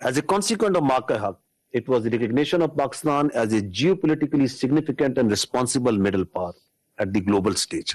As a consequence of Marka Haq, it was the recognition of Pakistan as a geopolitically significant and responsible middle power at the global stage.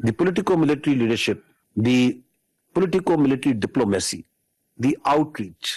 The politico-military leadership, the politico-military diplomacy, the outreach,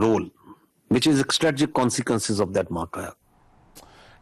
role, which is strategic consequences of that Marka Haq.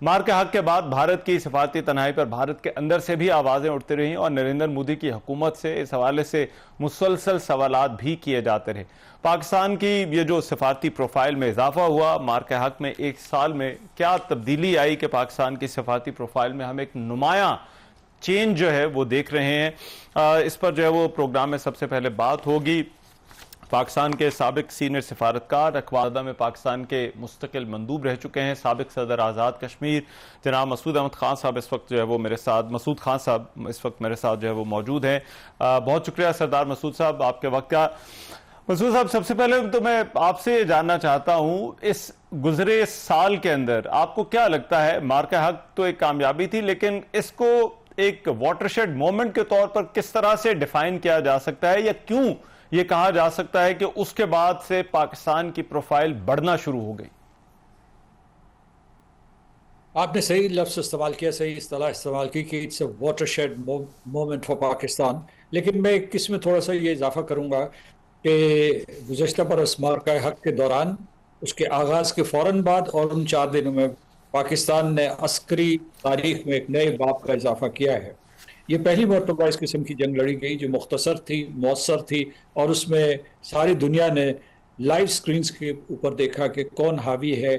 مار کے حق کے بعد بھارت کی سفارتی تنہائی پر بھارت کے اندر سے بھی آوازیں اٹھتی رہیں اور نریندر مودی کی حکومت سے اس حوالے سے مسلسل سوالات بھی کیے جاتے رہے۔ پاکستان کی یہ جو سفارتی پروفائل میں اضافہ ہوا، مار کے حق میں ایک سال میں کیا تبدیلی آئی کہ پاکستان کی سفارتی پروفائل میں ہم ایک نمایاں چینج جو ہے وہ دیکھ رہے ہیں۔ اس پر جو ہے وہ پروگرام میں سب سے پہلے بات ہوگی۔ پاکستان کے سابق سینئر سفارتکار، اقوام متحدہ میں پاکستان کے مستقل مندوب رہ چکے ہیں، سابق صدر آزاد کشمیر جناب مسعود احمد خان صاحب اس وقت جو ہے وہ میرے ساتھ جو ہے وہ موجود ہیں۔ بہت شکریہ سردار مسعود صاحب آپ کے وقت کا۔ مسعود صاحب، سب سے پہلے تو میں آپ سے جاننا چاہتا ہوں، اس گزرے سال کے اندر آپ کو کیا لگتا ہے، مار کے حق تو ایک کامیابی تھی، لیکن اس کو ایک واٹر شیڈ مومنٹ کے طور پر کس طرح سے ڈیفائن کیا جا سکتا ہے، یا کیوں یہ کہا جا سکتا ہے کہ اس کے بعد سے پاکستان کی پروفائل بڑھنا شروع ہو گئی؟ آپ نے صحیح لفظ استعمال کیا، صحیح اصطلاح استعمال کی کہ it's a watershed moment for Pakistan, لیکن میں اس میں تھوڑا سا یہ اضافہ کروں گا کہ گزشتہ برس مار کا حق کے دوران، اس کے آغاز کے فوراً بعد اور ان 4 دنوں میں پاکستان نے عسکری تاریخ میں ایک نئے باب کا اضافہ کیا ہے۔ یہ پہلی مرتبہ اس قسم کی جنگ لڑی گئی جو مختصر تھی، مؤثر تھی، اور اس میں ساری دنیا نے لائیو سکرینز کے اوپر دیکھا کہ کون حاوی ہے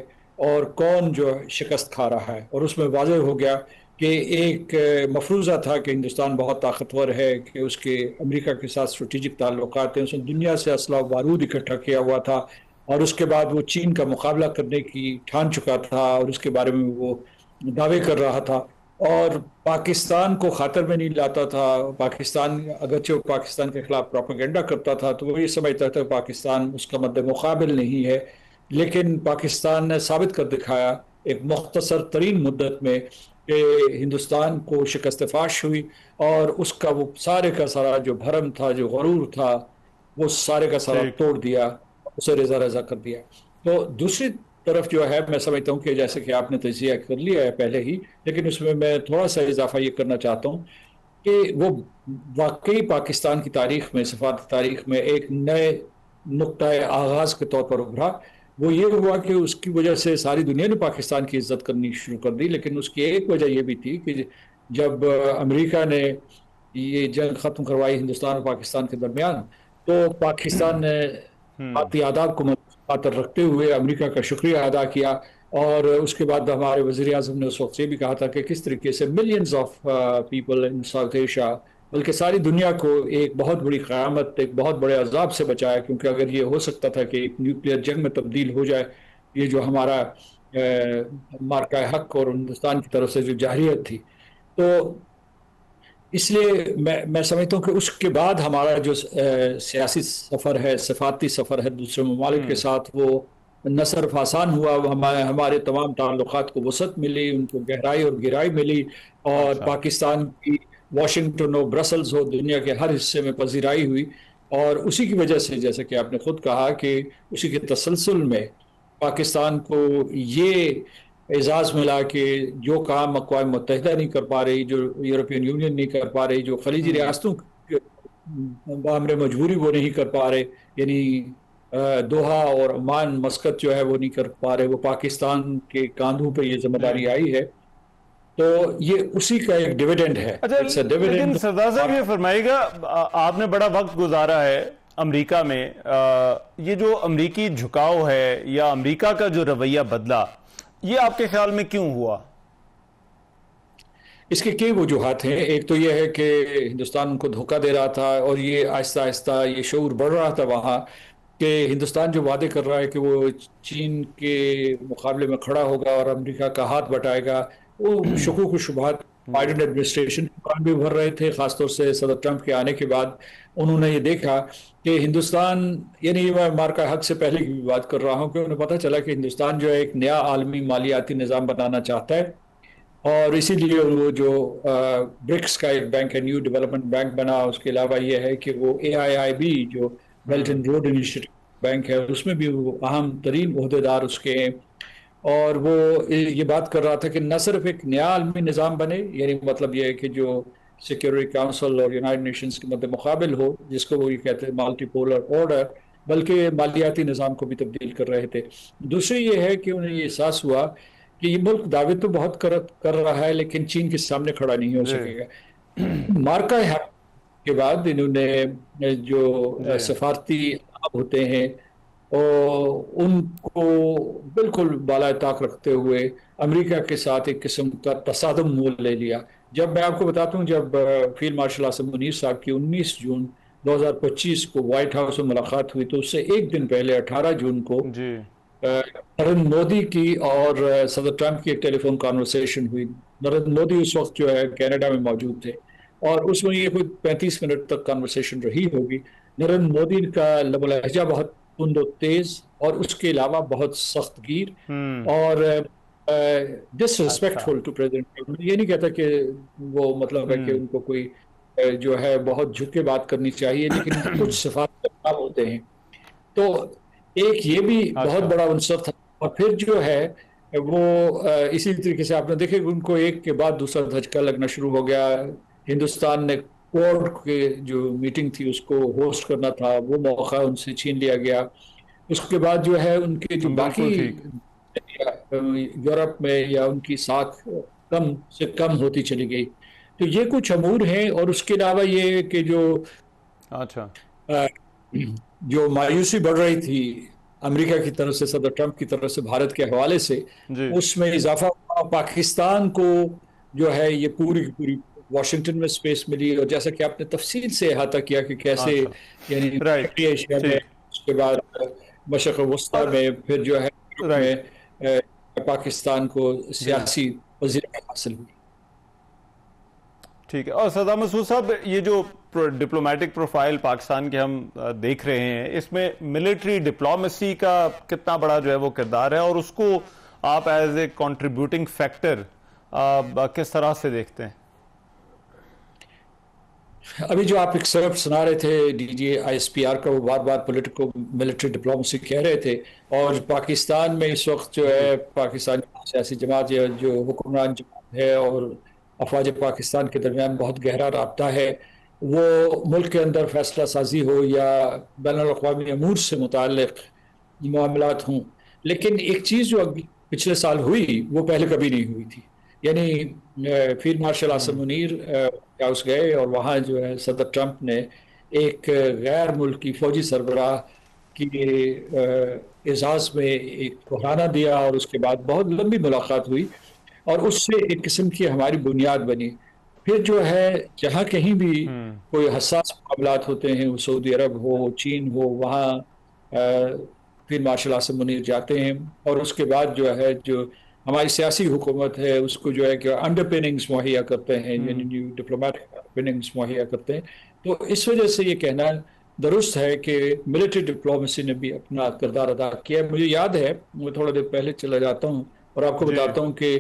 اور کون جو شکست کھا رہا ہے، اور اس میں واضح ہو گیا کہ ایک مفروضہ تھا کہ ہندوستان بہت طاقتور ہے، کہ اس کے امریکہ کے ساتھ اسٹریٹجک تعلقات ہیں، اس نے دنیا سے اسلحہ و بارود اکٹھا کیا ہوا تھا، اور اس کے بعد وہ چین کا مقابلہ کرنے کی ٹھان چکا تھا اور اس کے بارے میں وہ دعوے کر رہا تھا، اور پاکستان کو خاطر میں نہیں لاتا تھا۔ اگرچہ وہ پاکستان کے خلاف پروپیگنڈا کرتا تھا تو وہ یہ سمجھتا تھا کہ پاکستان اس کا مد مقابل نہیں ہے، لیکن پاکستان نے ثابت کر دکھایا ایک مختصر ترین مدت میں کہ ہندوستان کو شکست فاش ہوئی، اور اس کا وہ سارے کا سارا جو بھرم تھا، جو غرور تھا، وہ سارے کا سارا توڑ دیا، اسے رضا رضا کر دیا۔ تو دوسری طرف جو ہے، میں سمجھتا ہوں کہ جیسے کہ آپ نے تجزیہ کر لیا ہے پہلے ہی، لیکن اس میں تھوڑا سا اضافہ یہ کرنا چاہتا ہوں کہ وہ واقعی پاکستان کی تاریخ میں، سفارت تاریخ میں ایک نئے نقطۂ آغاز کے طور پر ابھرا۔ وہ یہ ہوا کہ اس کی وجہ سے ساری دنیا نے پاکستان کی عزت کرنی شروع کر دی، لیکن اس کی ایک وجہ یہ بھی تھی کہ جب امریکہ نے یہ جنگ ختم کروائی ہندوستان اور پاکستان کے درمیان، تو پاکستان نے ذاتی آداب کو خاطر رکھتے ہوئے امریکہ کا شکریہ ادا کیا، اور اس کے بعد ہمارے وزیر اعظم نے اس وقت یہ بھی کہا تھا کہ کس طریقے سے millions of people in South Asia, بلکہ ساری دنیا کو ایک بہت بڑی قیامت، ایک بہت بڑے عذاب سے بچایا، کیونکہ اگر یہ ہو سکتا تھا کہ ایک نیوکلیئر جنگ میں تبدیل ہو جائے، یہ جو ہمارا مارکہ حق اور ہندوستان کی طرف سے جو جارحیت تھی، تو اس لیے میں سمجھتا ہوں کہ اس کے بعد ہمارا جو سیاسی سفر ہے، سفارتی سفر ہے دوسرے ممالک کے ساتھ، وہ نہ صرف آسان ہوا، ہمارے تمام تعلقات کو وسعت ملی، ان کو گہرائی اور گہرائی ملی، اور پاکستان کی واشنگٹن ہو، برسلز ہو، دنیا کے ہر حصے میں پذیرائی ہوئی، اور اسی کی وجہ سے جیسے کہ آپ نے خود کہا کہ اسی کے تسلسل میں پاکستان کو یہ اعزاز ملا کہ جو کام اقوام متحدہ نہیں کر پا رہی، جو یورپین یونین نہیں کر پا رہی، جو خلیجی ریاستوں بامر مجبوری وہ نہیں کر پا رہے، یعنی دوحہ اور عمان، مسقط جو ہے وہ نہیں کر پا رہے، وہ پاکستان کے کاندھوں پہ یہ ذمہ داری آئی ہے، تو یہ اسی کا ایک ڈیویڈنڈ ہے۔ لیکن سردار صاحب یہ فرمائے گا، آپ نے بڑا وقت گزارا ہے امریکہ میں، یہ جو امریکی جھکاؤ ہے یا امریکہ کا جو رویہ بدلا، یہ آپ کے خیال میں کیوں ہوا؟ اس کے کئی وجوہات ہیں۔ ایک تو یہ ہے کہ ہندوستان ان کو دھوکہ دے رہا تھا، اور یہ آہستہ آہستہ یہ شعور بڑھ رہا تھا وہاں کہ ہندوستان جو وعدے کر رہا ہے کہ وہ چین کے مقابلے میں کھڑا ہوگا اور امریکہ کا ہاتھ بٹائے گا، وہ شکوک و شبہات بائیڈن ایڈمنسٹریشن کان بھی بھر رہے تھے، خاص طور سے صدر ٹرمپ کے آنے کے بعد انہوں نے یہ دیکھا کہ ہندوستان، یعنی میں مارکا حق سے پہلے کی بھی بات کر رہا ہوں، کہ انہیں پتہ چلا کہ ہندوستان جو ہے ایک نیا عالمی مالیاتی نظام بنانا چاہتا ہے، اور اسی لیے وہ جو برکس کا ایک بینک ہے، نیو ڈیولپمنٹ بینک بنا۔ اس کے علاوہ یہ ہے کہ وہ AIIB جو belt and road initiative bank ہے، اس میں بھی وہ اہم ترین عہدیدار اس کے ہیں، اور وہ یہ بات کر رہا تھا کہ نہ صرف ایک نیا عالمی نظام بنے، یعنی مطلب یہ ہے کہ جو سیکیورٹی کاؤنسل اور یونائیٹڈ نیشنز کے مد مقابل ہو، جس کو وہ یہ کہتے ہیں ملٹی پولر آرڈر، بلکہ مالیاتی نظام کو بھی تبدیل کر رہے تھے۔ دوسری یہ ہے کہ انہیں یہ احساس ہوا کہ یہ ملک دعوے تو بہت کر رہا ہے لیکن چین کے سامنے کھڑا نہیں ہو جی سکے گا. مارکا حق کے بعد انہوں نے جو جی سفارتی ہوتے ہیں اور ان کو بالکل بالائے طاق رکھتے ہوئے امریکہ کے ساتھ ایک قسم کا تصادم مول لے لیا. جب میں آپ کو بتاتا ہوں، جب فیلڈ مارشل اسد منیر صاحب کی 19 جون 2025 کو وائٹ ہاؤس میں ملاقات ہوئی تو اس سے ایک دن پہلے 18 جون کو جی نریندر مودی کی اور صدر ٹرمپ کی ایک ٹیلی فون کانورسیشن ہوئی. نریندر مودی اس وقت جو ہے کینیڈا میں موجود تھے اور اس میں یہ کوئی 35 منٹ تک کانورسیشن رہی ہوگی. نریندر مودی کا لب و لہجہ بہت تند و تیز اور اس کے علاوہ بہت سخت گیر اور ڈس اچھا ریسپیکٹفل ٹو پریزیڈنٹ. یہ نہیں کہتا کہ وہ مطلب ہے کہ ان کو کوئی جو ہے بہت جھک کے بات کرنی چاہیے، لیکن کچھ صفات ہوتے ہیں. تو ایک یہ بھی بہت اچھا بڑا عنصر تھا. اور پھر جو ہے وہ اسی طریقے سے آپ نے دیکھے ان کو ایک کے بعد دوسرا دھچکا لگنا شروع ہو گیا. ہندوستان نے کوڈ کے جو میٹنگ تھی اس کو ہوسٹ کرنا تھا، وہ موقع ان سے چھین لیا گیا. اس کے بعد جو ہے ان کے جو باقی بالکل ٹھیک. یورپ میں یا ان کی ساکھ کم سے کم ہوتی چلی گئی. تو یہ کچھ امور ہیں. اور اس کے علاوہ یہ کہ اچھا جو مایوسی بڑھ رہی تھی امریکہ کی طرف سے، صدر ٹرمپ کی طرف سے بھارت کے حوالے سے، جی اس میں اضافہ ہوا. پاکستان کو جو ہے یہ پوری کی پوری واشنگٹن میں سپیس ملی. اور جیسا کہ آپ نے تفصیل سے احاطہ کیا کہ کیسے اچھا یعنی رائٹ ایشیا میں، ٹھیک. اس کے بعد مشرق وسطیٰ اور میں، پھر جو ہے یورپ میں رائٹ پاکستان کو جی سیاسی وزیراعظم حاصل ہوئی. ٹھیک ہے. اور سردار مسعود صاحب، یہ جو ڈپلومیٹک پروفائل پاکستان کے ہم دیکھ رہے ہیں، اس میں ملٹری ڈپلومیسی کا کتنا بڑا جو ہے وہ کردار ہے، اور اس کو آپ ایز اے کنٹریبیوٹنگ فیکٹر کس طرح سے دیکھتے ہیں؟ ابھی جو آپ ایکسرپٹ سنا رہے تھے D G I S P R کا، وہ بار بار ملٹری ڈپلومیسی کہہ رہے تھے. اور پاکستان میں اس وقت جو جی ہے پاکستانی سیاسی جماعت یا جو حکمران جماعت ہے اور افواج پاکستان کے درمیان بہت گہرا رابطہ ہے. وہ ملک کے اندر فیصلہ سازی ہو یا بین الاقوامی امور سے متعلق معاملات ہوں. لیکن ایک چیز جو پچھلے سال ہوئی وہ پہلے کبھی نہیں ہوئی تھی. یعنی field marshal Asad Munir house گئے اور وہاں جو ہے صدر ٹرمپ نے ایک غیر ملکی فوجی سربراہ کی اعزاز میں ایک بحرانہ دیا اور اس کے بعد بہت لمبی ملاقات ہوئی اور اس سے ایک قسم کی ہماری بنیاد بنی. پھر جو ہے جہاں کہیں بھی کوئی حساس معاملات ہوتے ہیں، وہ سعودی عرب ہو، چین ہو، وہاں فیلڈ مارشل اسد منیر جاتے ہیں اور اس کے بعد جو ہے جو ہماری سیاسی حکومت ہے اس کو جو ہے کہ انڈر پیننگز مہیا کرتے ہیں، یعنی ڈپلومیٹک انڈر پیننگز مہیا کرتے ہیں. تو اس وجہ سے یہ کہنا درست ہے کہ ملٹری ڈپلومیسی نے بھی اپنا کردار ادا کیا. مجھے یاد ہے، میں تھوڑا دیر پہلے چلا جاتا ہوں اور آپ کو جی بتاتا ہوں کہ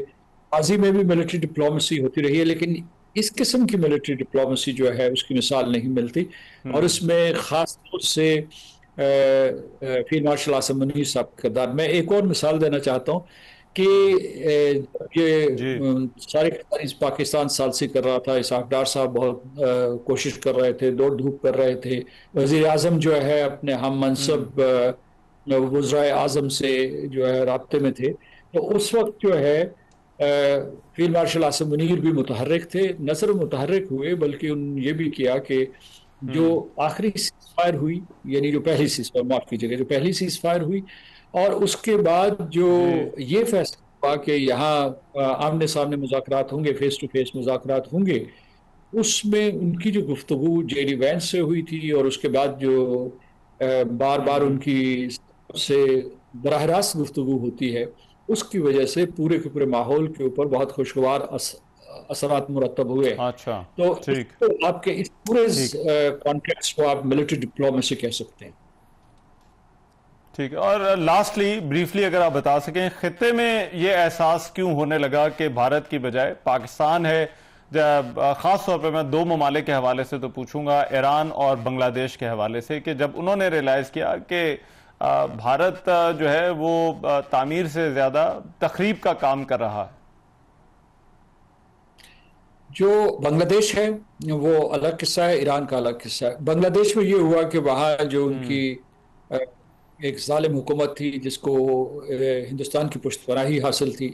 ماضی میں بھی ملٹری ڈپلومیسی ہوتی رہی ہے، لیکن اس قسم کی ملٹری ڈپلومیسی جو ہے اس کی مثال نہیں ملتی. اور اس میں خاص طور سے فیلڈ مارشل اسد منیر صاحب کا کردار. میں ایک اور مثال دینا چاہتا ہوں کہ جی یہ سارے پاکستان سالسی کر رہا تھا. اسحاق ڈار صاحب بہت کوشش کر رہے تھے، دوڑ دھوپ کر رہے تھے. وزیر اعظم جو ہے اپنے ہم منصب وزرائے اعظم سے جو ہے رابطے میں تھے. تو اس وقت جو ہے فیلڈ مارشل اسد منیر بھی متحرک تھے. نہ صرف متحرک ہوئے بلکہ انہوں نے یہ بھی کیا کہ جو آخری سیز فائر ہوئی، یعنی جو پہلی سیز فائر، معاف کیجیے گا، جو پہلی سیز فائر ہوئی اور اس کے بعد جو جی یہ فیصلہ ہوا کہ یہاں آمنے سامنے مذاکرات ہوں گے، فیس ٹو فیس مذاکرات ہوں گے، اس میں ان کی جو گفتگو جے ڈی وینس سے ہوئی تھی اور اس کے بعد جو بار بار ان کی سے براہ راست گفتگو ہوتی ہے، اس کی وجہ سے پورے کے پورے ماحول کے اوپر بہت خوشگوار اثرات مرتب ہوئے. اچھا تو ٹھیک آپ کے اس پورے ٹھیک کانٹیکسٹ کو آپ ملٹری ڈپلومیسی کہہ سکتے ہیں. ٹھیک ہے. اور لاسٹلی بریفلی اگر آپ بتا سکیں، خطے میں یہ احساس کیوں ہونے لگا کہ بھارت کی بجائے پاکستان ہے، خاص طور پہ میں دو ممالک کے حوالے سے تو پوچھوں گا، ایران اور بنگلہ دیش کے حوالے سے، کہ جب انہوں نے ریلائز کیا کہ بھارت جو ہے وہ تعمیر سے زیادہ تخریب کا کام کر رہا ہے؟ جو بنگلہ دیش ہے وہ الگ قصہ ہے، ایران کا الگ قصہ ہے. بنگلہ دیش میں یہ ہوا کہ وہاں جو ان کی ایک ظالم حکومت تھی جس کو ہندوستان کی پشت پناہی حاصل تھی،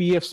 PF's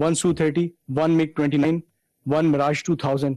1 Su-30, 1 MiG-29, 1 Mirage 2000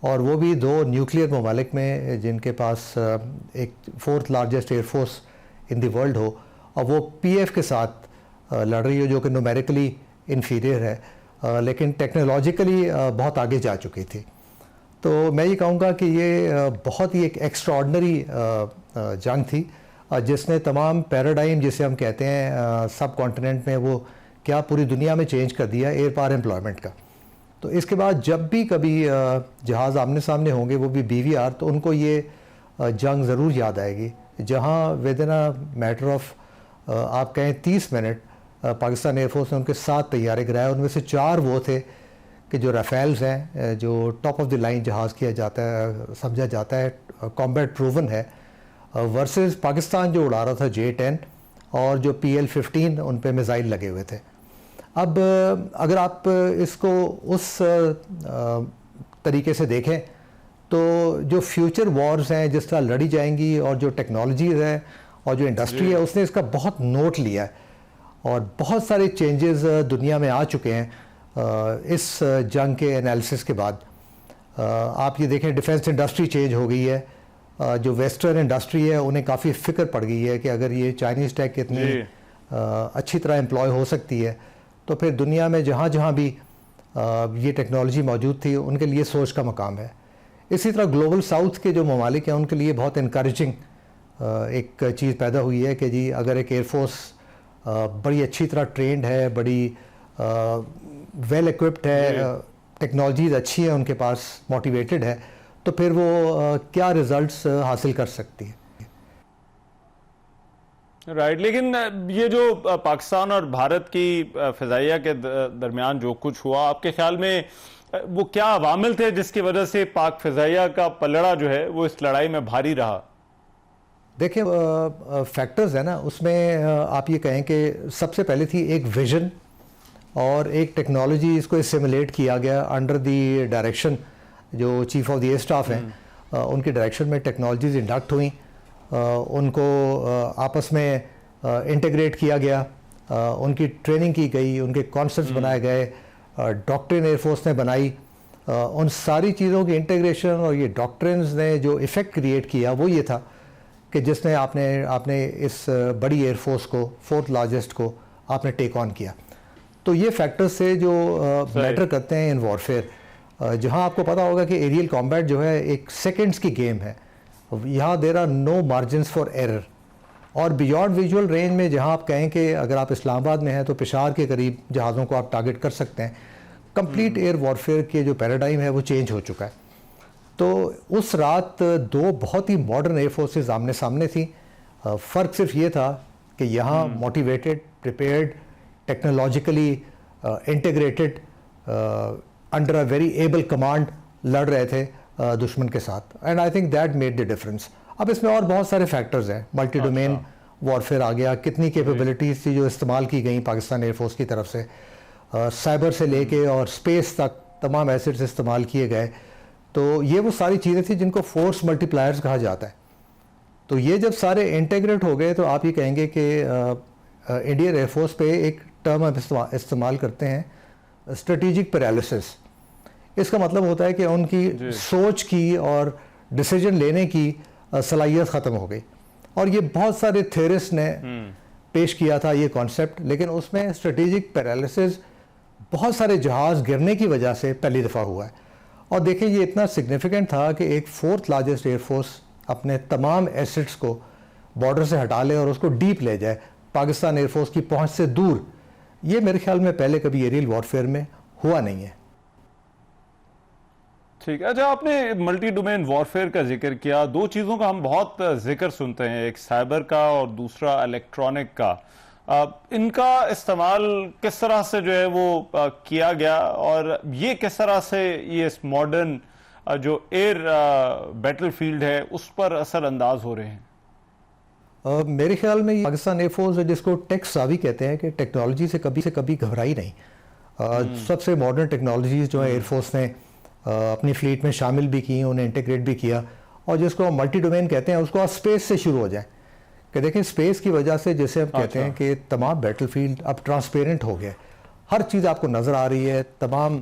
اور وہ بھی 2 نیوکلیئر ممالک میں جن کے پاس ایک 4th largest air force in the world ہو، اور وہ پی ایف کے ساتھ لڑ رہی ہو جو کہ نومیریکلی انفیریئر ہے لیکن ٹیکنالوجیکلی بہت آگے جا چکی تھی. تو میں یہ کہوں گا کہ یہ بہت ہی ایک ایکسٹرا آرڈنری جنگ تھی جس نے تمام پیراڈائم جسے ہم کہتے ہیں سب کانٹیننٹ میں وہ کیا پوری دنیا میں چینج کر دیا ایئر پاور امپلائمنٹ کا. تو اس کے بعد جب بھی کبھی جہاز آمنے سامنے ہوں گے وہ بھی بی وی آر، تو ان کو یہ جنگ ضرور یاد آئے گی جہاں ود ان میٹر آف آپ کہیں 30 منٹ پاکستان ایئر فورس نے ان کے 7 طیارے گرائے. ان میں سے 4 وہ تھے کہ جو رافیلز ہیں جو ٹاپ آف دی لائن جہاز کیا جاتا ہے، سمجھا جاتا ہے کامبیٹ پروون ہے، ورسز پاکستان جو اڑا رہا تھا J-10 اور جو PL-15 ان پہ میزائل لگے ہوئے تھے. اب اگر آپ اس کو اس طریقے سے دیکھیں تو جو فیوچر وارز ہیں جس طرح لڑی جائیں گی اور جو ٹیکنالوجیز ہیں اور جو انڈسٹری ہے اس نے اس کا بہت نوٹ لیا ہے اور بہت سارے چینجز دنیا میں آ چکے ہیں اس جنگ کے انالیسس کے بعد. آپ یہ دیکھیں ڈیفنس انڈسٹری چینج ہو گئی ہے، جو ویسٹرن انڈسٹری ہے انہیں کافی فکر پڑ گئی ہے کہ اگر یہ چائنیز ٹیک اتنی اچھی طرح امپلوائے ہو سکتی ہے تو پھر دنیا میں جہاں جہاں بھی یہ ٹیکنالوجی موجود تھی ان کے لیے سوچ کا مقام ہے. اسی طرح گلوبل ساؤتھ کے جو ممالک ہیں ان کے لیے بہت انکریجنگ ایک چیز پیدا ہوئی ہے کہ جی اگر ایک ایئر فورس بڑی اچھی طرح ٹرینڈ ہے، بڑی ویل ایکوپڈ ہے، ٹیکنالوجیز اچھی ہیں ان کے پاس، موٹیویٹڈ ہے، تو پھر وہ کیا ریزلٹس حاصل کر سکتی ہے. رائٹ. لیکن یہ جو پاکستان اور بھارت کی فضائیہ کے درمیان جو کچھ ہوا، آپ کے خیال میں وہ کیا عوامل تھے جس کی وجہ سے پاک فضائیہ کا پلڑا جو ہے وہ اس لڑائی میں بھاری رہا؟ دیکھیں فیکٹرز ہیں نا اس میں، آپ یہ کہیں کہ سب سے پہلے تھی ایک ویژن اور ایک ٹیکنالوجی، اس کو اسیمولیٹ کیا گیا انڈر دی ڈائریکشن جو chief of the air staff ہیں ان کی ڈائریکشن میں ٹیکنالوجیز انڈکٹ ہوئیں، ان کو آپس میں انٹیگریٹ کیا گیا، ان کی ٹریننگ کی گئی، ان کے کانسیپٹس بنائے گئے، ڈاکٹرن ایئر فورس نے بنائی. ان ساری چیزوں کی انٹیگریشن اور یہ ڈاکٹرنز نے جو ایفیکٹ کریٹ کیا وہ یہ تھا کہ جس نے آپ نے اس بڑی ایئر فورس کو 4th لارجسٹ کو آپ نے ٹیک آن کیا. تو یہ فیکٹرز سے جو میٹر کرتے ہیں ان وارفیئر، جہاں آپ کو پتا ہوگا کہ ایریل کامبیٹ جو ہے ایک سیکنڈز کی گیم ہے، یہاں there are no margins for error. اور بیونڈ ویژول رینج میں جہاں آپ کہیں کہ اگر آپ اسلام آباد میں ہیں تو پشاور کے قریب جہازوں کو آپ ٹارگٹ کر سکتے ہیں. کمپلیٹ ایئر وارفیئر کے جو پیراڈائم ہے وہ چینج ہو چکا ہے. تو اس رات 2 بہت ہی ماڈرن ایئر فورسز آمنے سامنے تھیں. فرق صرف یہ تھا کہ یہاں motivated, prepared, technologically integrated under a very able command لڑ رہے تھے دشمن کے ساتھ. And I think that made the difference. اب اس میں اور بہت سارے فیکٹرز ہیں، ملٹی ڈومین وارفیئر آ گیا، کتنی کیپیبلٹیز تھی جو استعمال کی گئیں پاکستان ایئر فورس کی طرف سے، سائبر سے لے کے اور اسپیس تک تمام ایسٹس استعمال کیے گئے. تو یہ وہ ساری چیزیں تھیں جن کو فورس ملٹی پلائرز کہا جاتا ہے. تو یہ جب سارے انٹیگریٹ ہو گئے تو آپ یہ کہیں گے کہ انڈین ایئر فورس پہ ایک ٹرم ہم استعمال کرتے ہیں اسٹریٹجک پیرالیسس. اس کا مطلب ہوتا ہے کہ ان کی سوچ کی اور ڈیسیجن لینے کی صلاحیت ختم ہو گئی. اور یہ بہت سارے تھیورسٹ نے پیش کیا تھا یہ کانسیپٹ، لیکن اس میں اسٹریٹجک پیرالیسس بہت سارے جہاز گرنے کی وجہ سے پہلی دفعہ ہوا ہے. اور دیکھیں یہ اتنا سگنیفیکنٹ تھا کہ ایک 4th لارجسٹ ایئر فورس اپنے تمام ایسٹس کو بارڈر سے ہٹا لے اور اس کو ڈیپ لے جائے پاکستان ایئر فورس کی پہنچ سے دور. یہ میرے خیال میں پہلے کبھی ایریل وارفیئر میں ہوا نہیں ہے. ٹھیک ہے. اچھا، آپ نے ملٹی ڈومین وارفیئر کا ذکر کیا. 2 چیزوں کا ہم بہت ذکر سنتے ہیں، ایک سائبر کا اور دوسرا الیکٹرانک کا. ان کا استعمال کس طرح سے جو ہے وہ کیا گیا اور یہ کس طرح سے یہ اس ماڈرن جو ایئر بیٹل فیلڈ ہے اس پر اثر انداز ہو رہے ہیں؟ میرے خیال میں پاکستان ایئر فورس جس کو ٹیک ساوی کہتے ہیں کہ ٹیکنالوجی سے کبھی گھبرائی نہیں. سب سے ماڈرن ٹیکنالوجیز جو ہے ایئر فورس نے اپنی فلیٹ میں شامل بھی کی، انہیں انٹیگریٹ بھی کیا. اور جس کو ہم ملٹی ڈومین کہتے ہیں اس کو اسپیس سے شروع ہو جائیں کہ دیکھیں اسپیس کی وجہ سے جیسے ہم کہتے ہیں کہ تمام بیٹل فیلڈ اب ٹرانسپیرنٹ ہو گیا، ہر چیز آپ کو نظر آ رہی ہے، تمام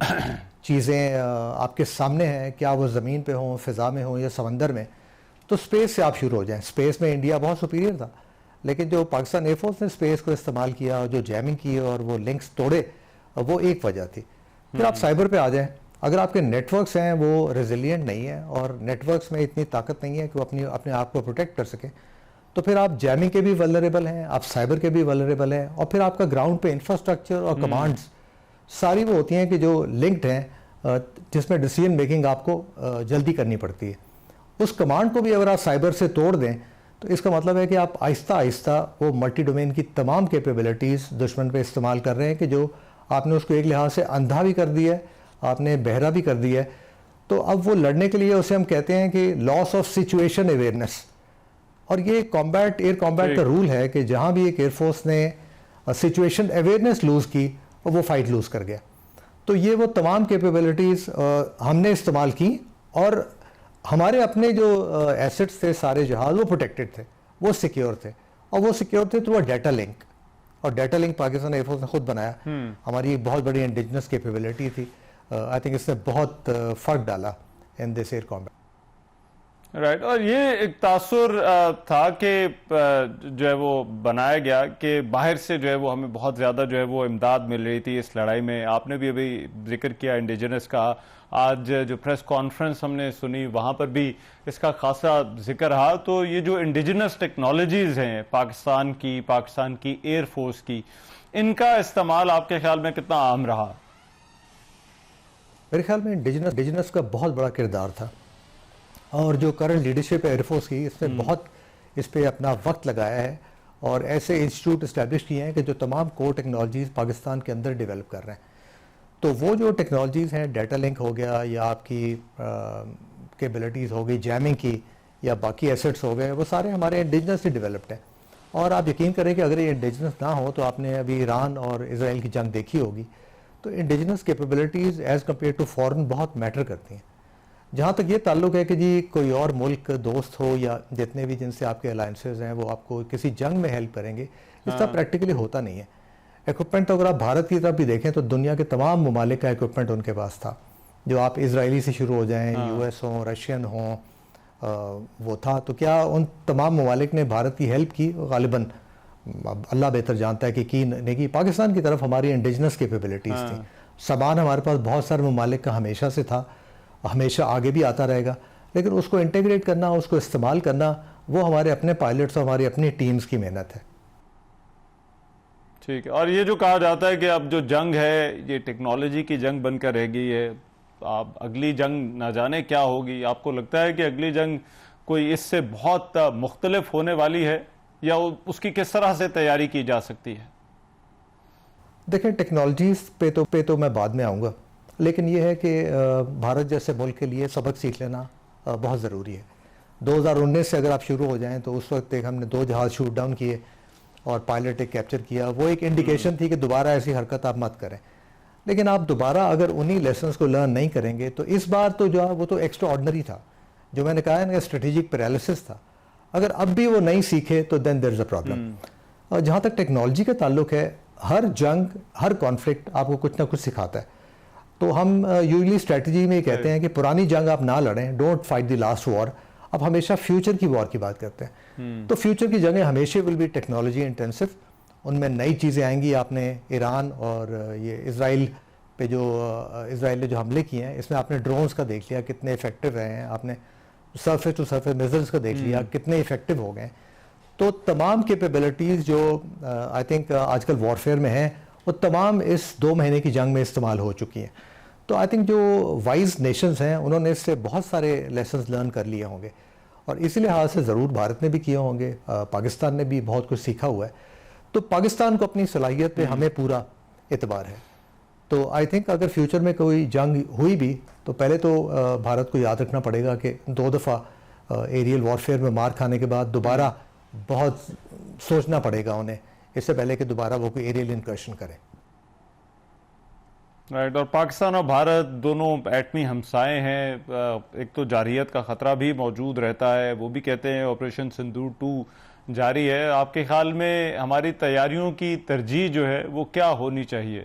چیزیں آپ کے سامنے ہیں، کیا وہ زمین پہ ہوں، فضا میں ہوں یا سمندر میں، تو سپیس سے آپ شروع ہو جائیں. سپیس میں انڈیا بہت سپیریئر تھا، لیکن جو پاکستان ایئر فورس نے سپیس کو استعمال کیا، جو جیمنگ کی اور وہ لنکس توڑے، وہ ایک وجہ تھی. پھر آپ سائبر پہ آ جائیں. اگر آپ کے نیٹ ورکس ہیں وہ ریزیلینٹ نہیں ہیں اور نیٹ ورکس میں اتنی طاقت نہیں ہے کہ وہ اپنے آپ کو پروٹیکٹ کر سکیں، تو پھر آپ جیمنگ کے بھی ولنریبل ہیں، آپ سائبر کے بھی ولنریبل ہیں. اور پھر آپ کا گراؤنڈ پہ انفراسٹرکچر اور کمانڈز ساری وہ ہوتی ہیں کہ جو لنکڈ ہیں، جس میں ڈیسیجن میکنگ آپ کو جلدی کرنی پڑتی ہے. اس کمانڈ کو بھی اگر آپ سائبر سے توڑ دیں تو اس کا مطلب ہے کہ آپ آہستہ آہستہ وہ ملٹی ڈومین کی تمام کیپیبلٹیز دشمن پہ استعمال کر رہے ہیں کہ جو آپ نے اس کو ایک لحاظ سے اندھا بھی کر دیا ہے، آپ نے بہرا بھی کر دیا ہے. تو اب وہ لڑنے کے لیے اسے ہم کہتے ہیں کہ لاس آف سچویشن اویئرنیس. اور یہ ایئر کمبیٹ کا رول ہے کہ جہاں بھی ایک ایئر فورس نے سچویشن اویئرنیس لوز کی اور وہ فائٹ لوز کر گیا. تو یہ وہ تمام کیپیبلٹیز ہم نے استعمال کی اور ہمارے اپنے جو ایسٹس تھے، سارے جہاز، وہ پروٹیکٹڈ تھے، وہ سیکیور تھے. اور وہ سیکیور تھے تھرو ڈیٹا لنک. اور data link Pakistan air force نے خود بنایا. ہماری ایک بہت بڑی انڈیجنس کیپیبلٹی تھی. آئی تھنک اس نے بہت فرق ڈالا ان دس ایئر کمبیٹ. رائٹ. اور یہ ایک تاثر تھا کہ جو ہے وہ بنایا گیا کہ باہر سے جو ہے وہ ہمیں بہت زیادہ جو ہے وہ امداد مل رہی تھی اس لڑائی میں. آپ نے بھی ابھی ذکر کیا انڈیجنس کا. آج جو پریس کانفرنس ہم نے سنی وہاں پر بھی اس کا خاصا ذکر رہا. تو یہ جو انڈیجنس ٹیکنالوجیز ہیں پاکستان کی ایئر فورس کی، ان کا استعمال آپ کے خیال میں کتنا عام رہا؟ میرے خیال میں انڈیجنس کا بہت بڑا کردار تھا. اور جو کرنٹ لیڈرشپ ہے ایئر فورس کی، اس نے بہت اس پہ اپنا وقت لگایا ہے اور ایسے انسٹیٹیوٹ اسٹیبلش کیے ہیں کہ جو تمام کور ٹیکنالوجیز پاکستان کے اندر ڈیولپ کر رہے ہیں. تو وہ جو ٹیکنالوجیز ہیں، ڈیٹا لنک ہو گیا یا آپ کی کیپیبلٹیز ہو گئی جیمنگ کی یا باقی ایسٹس ہو گئے، وہ سارے ہمارے انڈیجنس سے ڈیولپڈ ہیں. اور آپ یقین کریں کہ اگر یہ انڈیجنس نہ ہو تو آپ نے ابھی ایران اور اسرائیل کی جنگ دیکھی ہوگی. تو indigenous capabilities as compared to foreign بہت میٹر کرتی ہیں. جہاں تک یہ تعلق ہے کہ جی کوئی اور ملک دوست ہو یا جتنے بھی جن سے آپ کے الائنسز ہیں وہ آپ کو کسی جنگ میں ہیلپ کریں گے، اس طرح پریکٹیکلی ہوتا نہیں ہے. ایکوپمنٹ اگر آپ بھارت کی طرف بھی دیکھیں تو دنیا کے تمام ممالک کا ایکوپمنٹ ان کے پاس تھا. جو آپ اسرائیلی سے شروع ہو جائیں، یو ایس ہوں، رشین ہوں، وہ تھا. تو کیا ان تمام ممالک نے بھارت کی ہیلپ کی؟ غالباً اللہ بہتر جانتا ہے کہ کی نہیں کی. پاکستان کی طرف ہماری انڈیجنس کیپیبلٹیز تھیں. سامان ہمارے پاس بہت سارے ممالک کا ہمیشہ سے تھا، ہمیشہ آگے بھی آتا رہے گا. لیکن اس کو انٹیگریٹ کرنا، اس کو استعمال کرنا، وہ ہمارے اپنے پائلٹس اور ہماری اپنی ٹیمز کی محنت ہے. ٹھیک ہے. اور یہ جو کہا جاتا ہے کہ اب جو جنگ ہے یہ ٹیکنالوجی کی جنگ بن کر رہ گئی ہے، اب اگلی جنگ نہ جانے کیا ہوگی. آپ کو لگتا ہے کہ اگلی جنگ کوئی اس سے بہت مختلف ہونے والی ہے یا اس کی کس طرح سے تیاری کی جا سکتی ہے؟ دیکھیں ٹیکنالوجیز پہ تو میں بعد میں آؤں گا، لیکن یہ ہے کہ بھارت جیسے ملک کے لیے سبق سیکھ لینا بہت ضروری ہے. 2019 سے اگر آپ شروع ہو جائیں تو اس وقت ایک ہم نے 2 جہاز شوٹ ڈاؤن کیے اور پائلٹ ایک کیپچر کیا. وہ ایک انڈیکیشن تھی کہ دوبارہ ایسی حرکت آپ مت کریں. لیکن آپ دوبارہ اگر انہی لیسنز کو لرن نہیں کریں گے تو اس بار تو جو ہے وہ تو ایکسٹرا آرڈنری تھا. جو میں نے کہا ہے نا اسٹریٹجک پیرالسس تھا. اگر اب بھی وہ نہیں سیکھے تو دین دیر از اے پرابلم. اور جہاں تک ٹیکنالوجی کا تعلق ہے، ہر جنگ، ہر کانفلکٹ آپ کو کچھ نہ کچھ سکھاتا ہے. تو ہم یوزلی اسٹریٹجی میں یہ کہتے ہیں کہ پرانی جنگ آپ نہ لڑیں، ڈونٹ فائٹ دی لاسٹ وار. اب ہمیشہ فیوچر کی وار کی بات کرتے ہیں. تو فیوچر کی جنگیں ہمیشہ ول بی ٹیکنالوجی انٹینسو. ان میں نئی چیزیں آئیں گی. آپ نے ایران اور یہ اسرائیل پہ اسرائیل نے جو حملے کیے ہیں، اس میں آپ نے ڈرونز کا دیکھ لیا کتنے افیکٹو رہے ہیں. آپ نے سرفیس ٹو سرفیس میزائلز کا دیکھ لیا کتنے افیکٹو ہو گئے. تو تمام کیپیبلٹیز جو آئی تھنک آج کل وارفیئر میں ہیں وہ تمام اس 2 مہینے کی جنگ میں استعمال ہو چکی ہیں. تو آئی تھنک جو وائز نیشنز ہیں انہوں نے اس سے بہت سارے لیسنز لرن کر لیے ہوں گے اور اسی لحاظ سے ضرور بھارت نے بھی کیے ہوں گے. پاکستان نے بھی بہت کچھ سیکھا ہوا ہے. تو پاکستان کو اپنی صلاحیت پہ ہمیں پورا اعتبار ہے. تو آئی تھنک اگر فیوچر میں کوئی جنگ ہوئی بھی تو پہلے تو بھارت کو یاد رکھنا پڑے گا کہ 2 دفعہ ایریل وارفیئر میں مار کھانے کے بعد دوبارہ بہت سوچنا پڑے گا انہیں اس سے پہلے کہ دوبارہ وہ کوئی ایریل انکرشن کرے. رائٹ. اور پاکستان اور بھارت دونوں ایٹمی ہمسائے ہیں. ایک تو جارحیت کا خطرہ بھی موجود رہتا ہے. وہ بھی کہتے ہیں آپریشن سندور 2 جاری ہے. آپ کے خیال میں ہماری تیاریوں کی ترجیح جو ہے وہ کیا ہونی چاہیے؟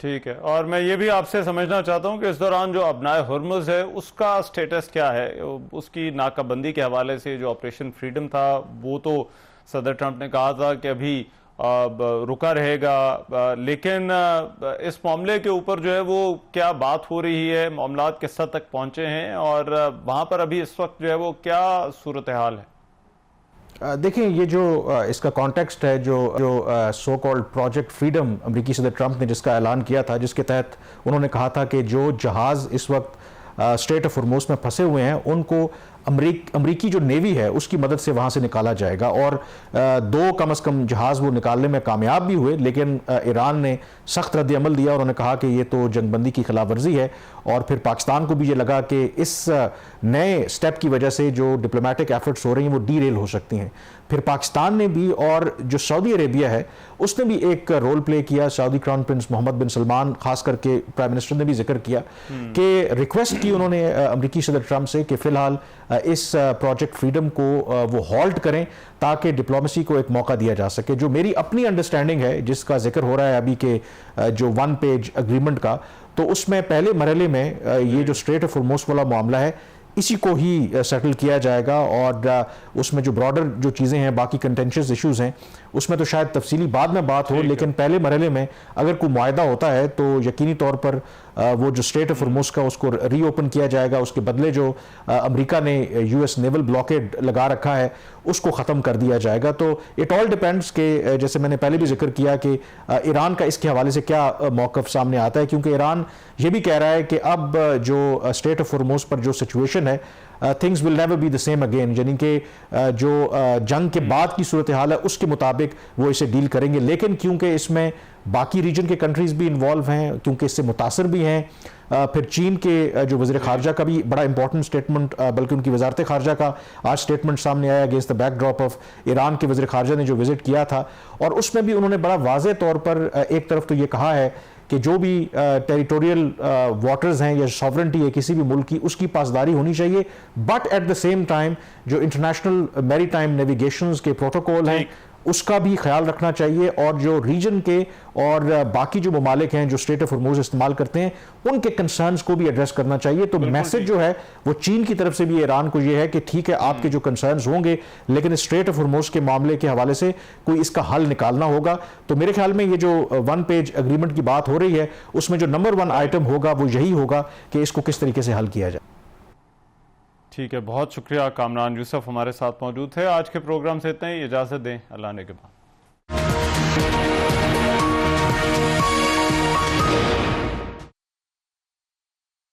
ٹھیک ہے، اور میں یہ بھی آپ سے سمجھنا چاہتا ہوں کہ اس دوران جو ابنائے ہرمز ہے اس کا سٹیٹس کیا ہے؟ اس کی ناکہ بندی کے حوالے سے جو آپریشن فریڈم تھا وہ تو صدر ٹرمپ نے کہا تھا کہ ابھی رکا رہے گا، لیکن اس معاملے کے اوپر جو ہے وہ کیا بات ہو رہی ہے، معاملات کس حد تک پہنچے ہیں اور وہاں پر ابھی اس وقت جو ہے وہ کیا صورتحال ہے؟ دیکھیں یہ جو اس کا کانٹیکسٹ ہے جو سو کالڈ پروجیکٹ فریڈم امریکی صدر ٹرمپ نے جس کا اعلان کیا تھا، جس کے تحت انہوں نے کہا تھا کہ جو جہاز اس وقت اسٹریٹ آف ہرموز میں پھنسے ہوئے ہیں ان کو امریکی جو نیوی ہے اس کی مدد سے وہاں سے نکالا جائے گا، اور دو کم از کم جہاز وہ نکالنے میں کامیاب بھی ہوئے، لیکن ایران نے سخت رد عمل دیا، انہوں نے کہا کہ یہ تو جنگ بندی کی خلاف ورزی ہے، اور پھر پاکستان کو بھی یہ لگا کہ اس نئے سٹیپ کی وجہ سے جو ڈپلومیٹک ایفرٹس ہو رہی ہیں وہ ڈی ریل ہو سکتی ہیں۔ پھر پاکستان نے بھی اور جو سعودی عربیہ ہے اس نے بھی ایک رول پلے کیا، سعودی کراؤن پرنس محمد بن سلمان خاص کر کے پرائم منسٹر نے بھی ذکر کیا کہ ریکویسٹ کی انہوں نے امریکی صدر ٹرمپ سے کہ فی الحال اس پروجیکٹ فریڈم کو وہ ہالٹ کریں تاکہ ڈپلومیسی کو ایک موقع دیا جا سکے۔ جو میری اپنی انڈرسٹینڈنگ ہے جس کا ذکر ہو رہا ہے ابھی کہ جو 1 پیج اگریمنٹ کا، تو اس میں پہلے مرحلے میں یہ جو اسٹریٹ آف ہرموز والا معاملہ ہے اسی کو ہی سیٹل کیا جائے گا، اور اس میں جو براڈر جو چیزیں ہیں باقی کنٹینشس ایشوز ہیں اس میں تو شاید تفصیلی بعد میں بات ہو، لیکن پہلے مرحلے میں اگر کوئی معاہدہ ہوتا ہے تو یقینی طور پر وہ جو اسٹریٹ آف ہرموز کا اس کو ری اوپن کیا جائے گا، اس کے بدلے جو امریکہ نے یو ایس نیول بلاکیڈ لگا رکھا ہے اس کو ختم کر دیا جائے گا۔ تو اٹ آل ڈیپینڈس کہ جیسے میں نے پہلے بھی ذکر کیا کہ ایران کا اس کے حوالے سے کیا موقف سامنے آتا ہے، کیونکہ ایران یہ بھی کہہ رہا ہے کہ اب جو اسٹریٹ آف ہرموز پر جو سچویشن ہے things will never be the same again، یعنی کہ جو جنگ کے بعد کی صورتحال ہے اس کے مطابق وہ اسے ڈیل کریں گے، لیکن کیونکہ اس میں باقی ریجن کے کنٹریز بھی انوالو ہیں، کیونکہ اس سے متاثر بھی ہیں، پھر چین کے جو وزیر خارجہ کا بھی بڑا امپورٹنٹ سٹیٹمنٹ، بلکہ ان کی وزارت خارجہ کا آج سٹیٹمنٹ سامنے آیا against the back drop of Iran کے وزیر خارجہ نے جو وزٹ کیا تھا، اور اس میں بھی انہوں نے بڑا واضح طور پر ایک طرف تو یہ کہا ہے کہ جو بھی ٹیریٹوریل واٹرز ہیں یا ساورنٹی ہے کسی بھی ملک کی اس کی پاسداری ہونی چاہیے، but at the same time جو انٹرنیشنل میری ٹائم نیویگیشنز کے پروٹوکول ہیں اس کا بھی خیال رکھنا چاہیے، اور جو ریجن کے اور باقی جو ممالک ہیں جو اسٹریٹ آف ہرموز استعمال کرتے ہیں ان کے کنسرنز کو بھی ایڈریس کرنا چاہیے۔ تو میسج جو ہے وہ چین کی طرف سے بھی ایران کو یہ ہے کہ ٹھیک ہے آپ کے جو کنسرنز ہوں گے لیکن اسٹریٹ آف ہرموز کے معاملے کے حوالے سے کوئی اس کا حل نکالنا ہوگا۔ تو میرے خیال میں یہ جو 1 پیج اگریمنٹ کی بات ہو رہی ہے اس میں جو نمبر 1 آئٹم ہوگا وہ یہی ہوگا کہ اس کو کس طریقے سے حل کیا جائے۔ ٹھیک ہے، بہت شکریہ کامران یوسف ہمارے ساتھ موجود تھے۔ آج کے پروگرام سے اتنا ہی، اجازت دیں، اللہ نے کے بعد۔